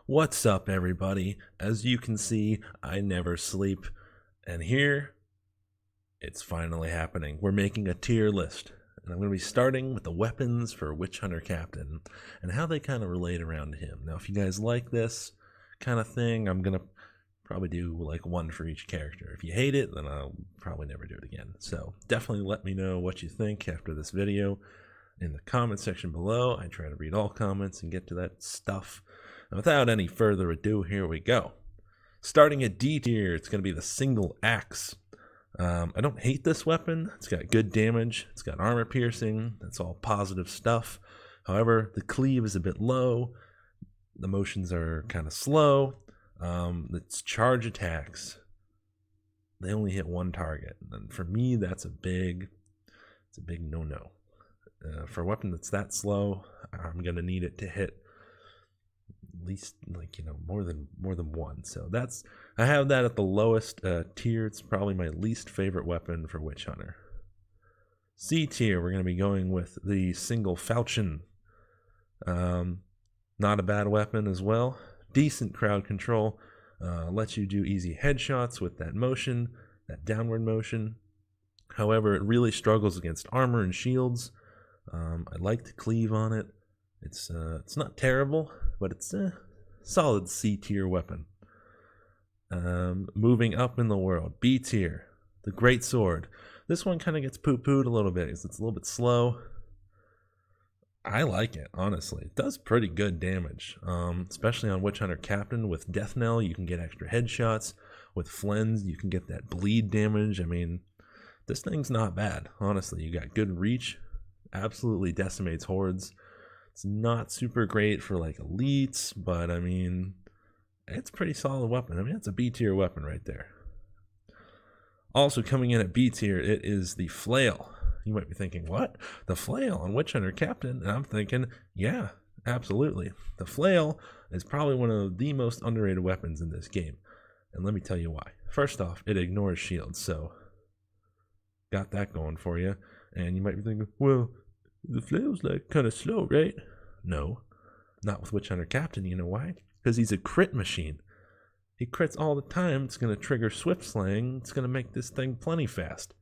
What's up, everybody? As you can see, I never sleep, and here it's finally happening. We're making a tier list, and I'm going to be starting with the weapons for Witch Hunter Captain and how they kind of relate around to him. Now, if you guys like this kind of thing, I'm going to probably do like one for each character. If you hate it, then I'll probably never do it again. So definitely let me know what you think after this video in the comment section below. I try to read all comments and get to that stuff. And without any further ado, here we go. Starting at D tier, it's going to be the single axe. I don't hate this weapon. It's got good damage. It's got armor piercing. That's all positive stuff. However, the cleave is a bit low. The motions are kind of slow. Its charge attacks, they only hit one target. And for me, it's a big no-no. For a weapon that's that slow, I'm going to need it to hit at least more than one. So I have that at the lowest tier. It's probably my least favorite weapon for Witch Hunter. C tier, we're going to be going with the single falchion. Not a bad weapon as well. Decent crowd control. Lets you do easy headshots with that motion, that downward motion. However, it really struggles against armor and shields. I like the cleave on it. It's not terrible, but it's a solid C tier weapon. Moving up in the world, B tier, the Great Sword. This one kind of gets poo-pooed a little bit because it's a little bit slow. I like it, honestly. It does pretty good damage, especially on Witch Hunter Captain. With Death Knell, you can get extra headshots. With Flens, you can get that bleed damage. I mean, this thing's not bad, honestly. You got good reach. Absolutely decimates hordes. It's not super great for like elites, but I mean, it's a pretty solid weapon. I mean, it's a B tier weapon right there. Also coming in at B tier, it is the flail. You might be thinking, what? The flail on Witch Hunter Captain? And I'm thinking, yeah, absolutely. The flail is probably one of the most underrated weapons in this game. And let me tell you why. First off, it ignores shields, so got that going for you. And you might be thinking, well, the flail's like kind of slow, right? No, not with Witch Hunter Captain. You know why? Because he's a crit machine. He crits all the time. It's going to trigger Swift Slaying. It's going to make this thing plenty fast.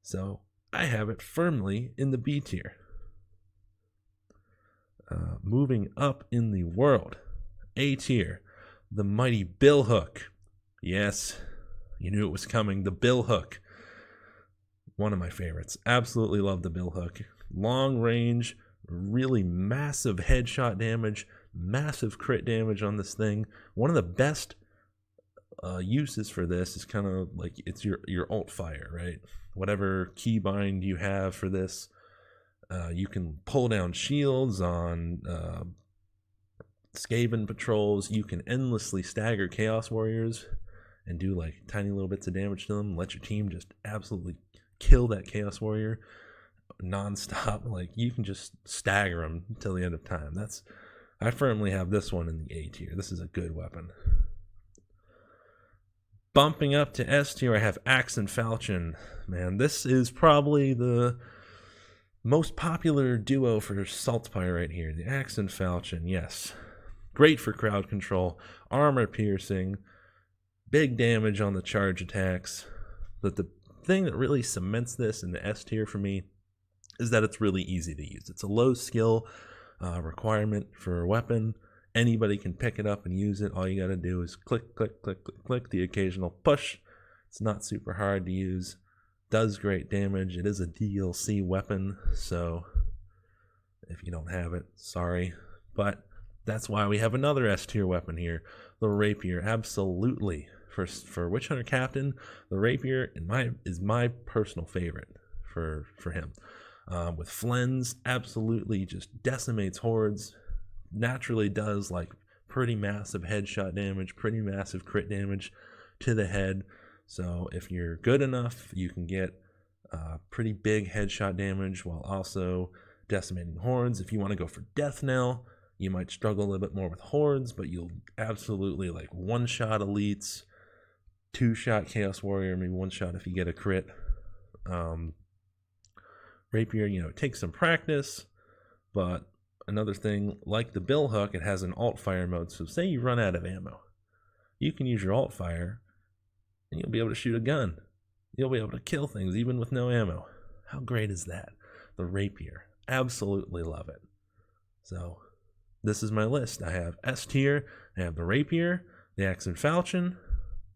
So I have it firmly in the B tier. Moving up in the world, A tier, the mighty bill hook. Yes, you knew it was coming. The bill hook. One of my favorites. Absolutely love the bill hook. Long range, really massive headshot damage, massive crit damage on this thing. One of the best uses for this is kind of like it's your alt fire, right? Whatever keybind you have for this, you can pull down shields on Skaven patrols. You can endlessly stagger Chaos Warriors and do like tiny little bits of damage to them. Let your team just absolutely kill that Chaos Warrior non-stop. Like, you can just stagger them until the end of time. I firmly have this one in the A tier. This is a good weapon. Bumping up to S tier, I have Axe and Falchion. Man, this is probably the most popular duo for Saltspire right here. The Axe and Falchion, yes. Great for crowd control, armor piercing, big damage on the charge attacks. But the thing that really cements this in the S tier for me is that it's really easy to use. It's a low skill requirement for a weapon. Anybody can pick it up and use it. All you got to do is click, click, click, click, click, the occasional push. It's not super hard to use. Does great damage. It is a DLC weapon, so if you don't have it, sorry. But that's why we have another S tier weapon here, the Rapier. Absolutely. For Witch Hunter Captain, the Rapier is my personal favorite for him. With Flens, absolutely just decimates hordes. Naturally does like pretty massive headshot damage, pretty massive crit damage to the head. So if you're good enough, you can get pretty big headshot damage while also decimating hordes. If you want to go for Death Knell, you might struggle a little bit more with hordes, but you'll absolutely like one-shot elites, two-shot Chaos Warrior, maybe one-shot if you get a crit. Rapier, it takes some practice, but another thing, like the bill hook, it has an alt fire mode. So say you run out of ammo, you can use your alt fire and you'll be able to shoot a gun. You'll be able to kill things even with no ammo. How great is that? The rapier, absolutely love it. So this is my list. I have S tier, I have the rapier, the axe and falchion.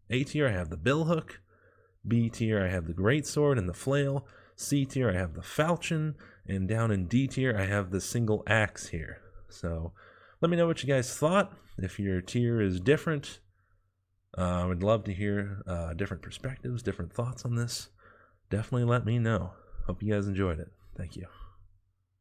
A tier, I have the bill hook. B tier, I have the greatsword and the flail. C tier, I have the falchion. And down in D tier, I have the single axe here. So let me know what you guys thought. If your tier is different, I would love to hear different perspectives, different thoughts on this. Definitely let me know. Hope you guys enjoyed it. Thank you.